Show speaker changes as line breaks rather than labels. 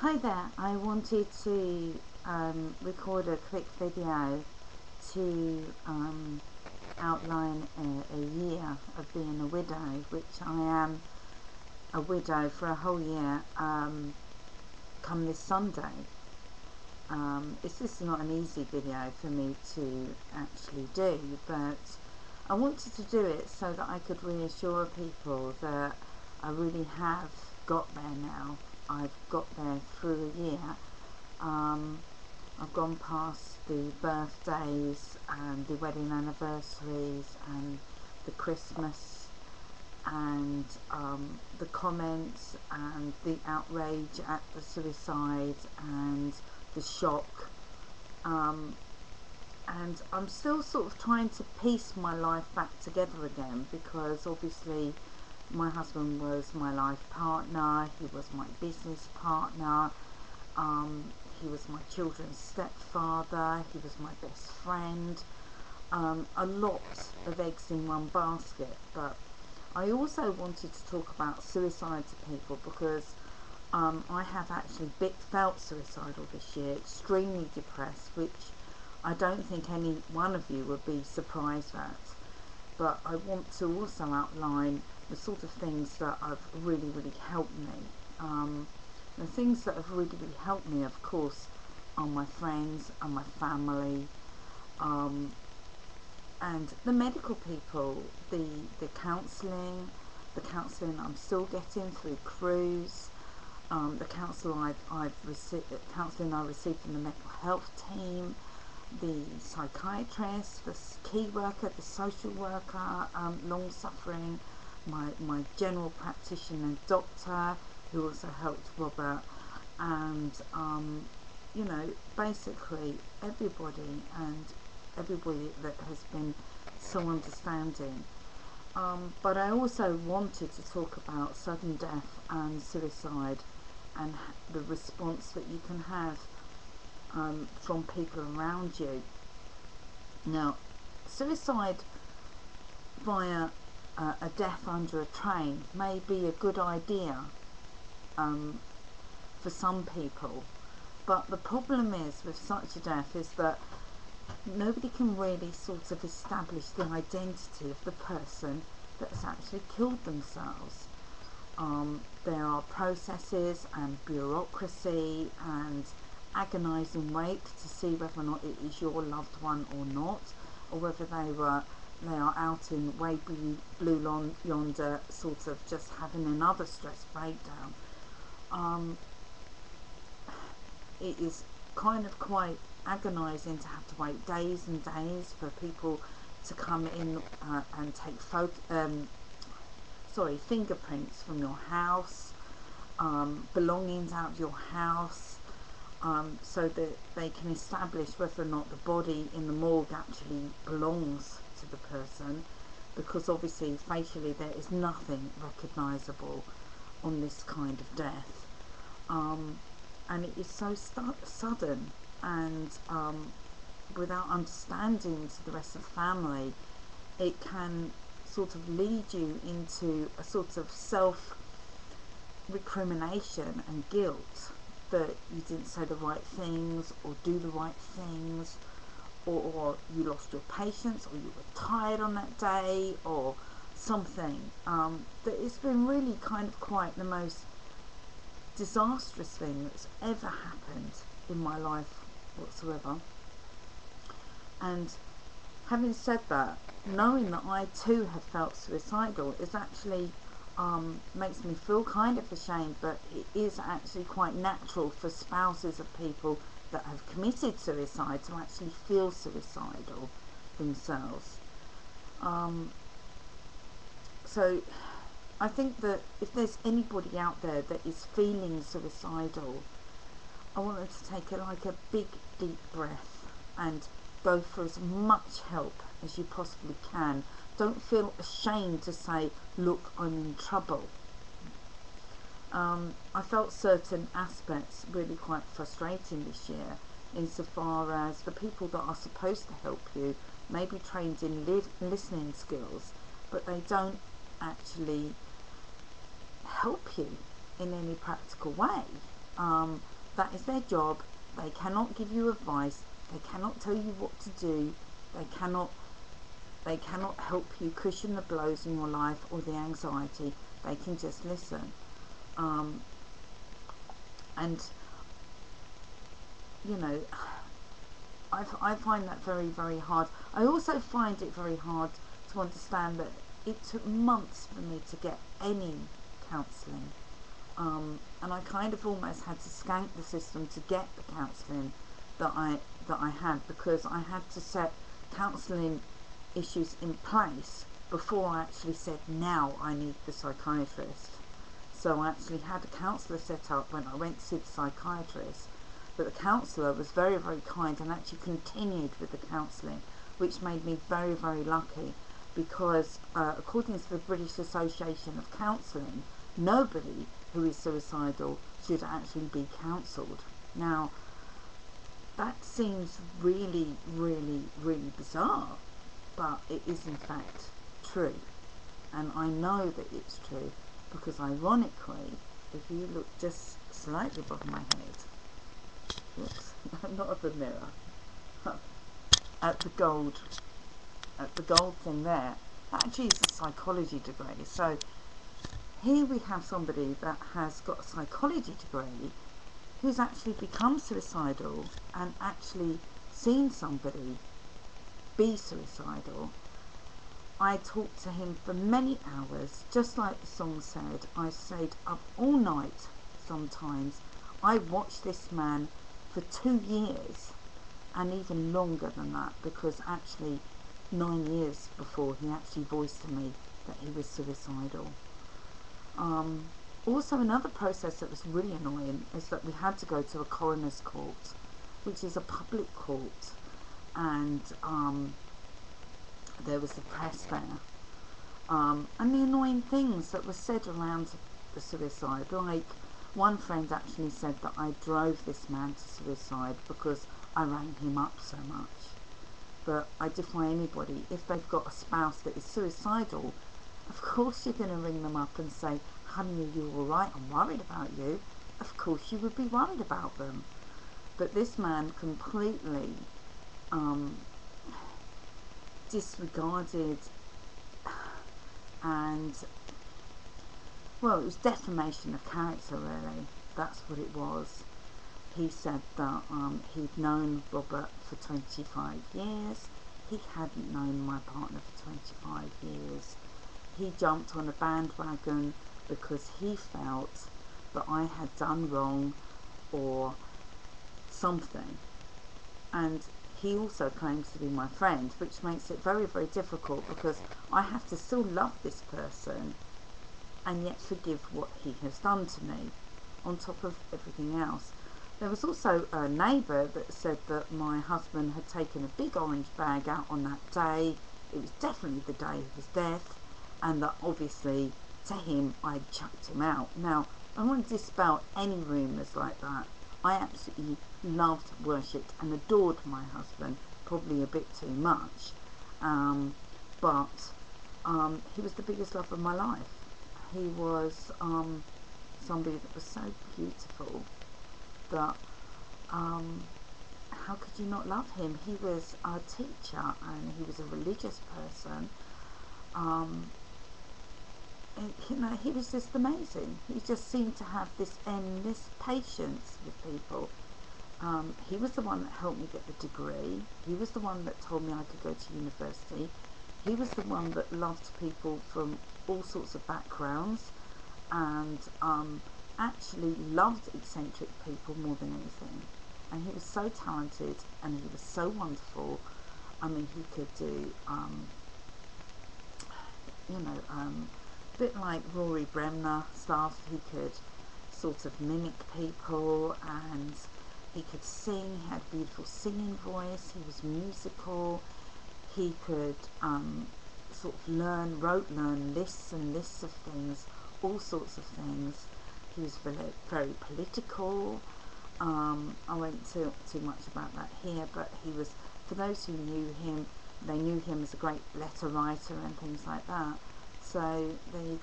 Hi there, I wanted to record a quick video to outline a year of being a widow, which I am a widow for a whole year come this Sunday. It's just not an easy video for me to actually do, but I wanted to do it so that I could reassure people that I really have got there now. I've got there through a year. I've gone past the birthdays and the wedding anniversaries and the Christmas and the comments and the outrage at the suicide and the shock, and I'm still sort of trying to piece my life back together again, because obviously my husband was my life partner, he was my business partner, he was my children's stepfather, he was my best friend, a lot of eggs in one basket. But I also wanted to talk about suicide to people because I have actually felt suicidal this year, extremely depressed, which I don't think any one of you would be surprised at. But I want to also outline the sort of things that have really helped me. The things that have really helped me, of course, are my friends and my family, and the medical people, the counselling I'm still getting through Cruise, the counselling I received from the mental health team, the psychiatrist, the key worker, the social worker, long suffering, my general practitioner and doctor who also helped Robert, and you know, basically everybody that has been so understanding. But I also wanted to talk about sudden death and suicide and the response that you can have from people around you. Now, suicide via a death under a train may be a good idea for some people, but the problem is with such a death is that nobody can really sort of establish the identity of the person that has actually killed themselves. There are processes and bureaucracy and agonising wait to see whether or not it is your loved one or not, or whether they are out in way blue yonder, sort of just having another stress breakdown. It is kind of quite agonising to have to wait days and days for people to come in and take fingerprints from your house, belongings out of your house, so that they can establish whether or not the body in the morgue actually belongs to the person, because obviously facially there is nothing recognisable on this kind of death, and it is so sudden, and without understanding to the rest of the family, it can sort of lead you into a sort of self recrimination and guilt that you didn't say the right things or do the right things, or you lost your patience, or you were tired on that day, or something. That it's been really kind of quite the most disastrous thing that's ever happened in my life whatsoever. And having said that, knowing that I too have felt suicidal is actually makes me feel kind of ashamed, but it is actually quite natural for spouses of people that have committed suicide to actually feel suicidal themselves. So I think that if there's anybody out there that is feeling suicidal, I want them to take a big deep breath and go for as much help as you possibly can. Don't feel ashamed to say, look, I'm in trouble. I felt certain aspects really quite frustrating this year, insofar as the people that are supposed to help you may be trained in listening skills, but they don't actually help you in any practical way. That is their job. They cannot give you advice. They cannot tell you what to do. They cannot help you cushion the blows in your life or the anxiety. They can just listen. And you know, I find that very, very hard. I also find it very hard to understand that it took months for me to get any counselling. And I kind of almost had to skank the system to get the counselling that I had, because I had to set counselling issues in place before I actually said, now I need the psychiatrist. So I actually had a counsellor set up when I went to see the psychiatrist, but the counsellor was very, very kind and actually continued with the counselling, which made me very, very lucky, because according to the British Association of Counselling, nobody who is suicidal should actually be counselled. Now, that seems really, really, really bizarre, but it is in fact true. And I know that it's true because, ironically, if you look just slightly above my head, oops, not at the mirror, at the gold thing there, that actually is a psychology degree. So here we have somebody that has got a psychology degree who's actually become suicidal and actually seen somebody be suicidal. I talked to him for many hours, just like the song said. I stayed up all night sometimes. I watched this man for 2 years, and even longer than that, because actually 9 years before he actually voiced to me that he was suicidal. Also, another process that was really annoying is that we had to go to a coroner's court, which is a public court, and there was the press there, and the annoying things that were said around the suicide. Like, one friend actually said that I drove this man to suicide because I rang him up so much. But I defy anybody, if they've got a spouse that is suicidal, of course you're going to ring them up and say, honey, are you alright? I'm worried about you. Of course you would be worried about them. But this man completely disregarded, and, well, it was defamation of character, really. That's what it was. He said that he'd known Robert for 25 years. He hadn't known my partner for 25 years. He jumped on a bandwagon because he felt that I had done wrong or something. And he also claims to be my friend, which makes it very, very difficult, because I have to still love this person and yet forgive what he has done to me, on top of everything else. There was also a neighbour that said that my husband had taken a big orange bag out on that day. It was definitely the day of his death, and that obviously to him I had chucked him out. Now, I want to dispel any rumours like that. I absolutely loved, worshipped and adored my husband, probably a bit too much, but he was the biggest love of my life. He was somebody that was so beautiful that how could you not love him? He was a teacher and he was a religious person. And, you know, he was just amazing. He just seemed to have this endless patience with people. He was the one that helped me get the degree. He was the one that told me I could go to university. He was the one that loved people from all sorts of backgrounds, and actually loved eccentric people more than anything. And he was so talented and he was so wonderful. I mean, he could do, a bit like Rory Bremner stuff. He could sort of mimic people, and he could sing. He had a beautiful singing voice. He was musical. He could sort of learn lists and lists of things, all sorts of things. He was very, very political. I won't talk too much about that here, but he was, for those who knew him, they knew him as a great letter writer and things like that. So there you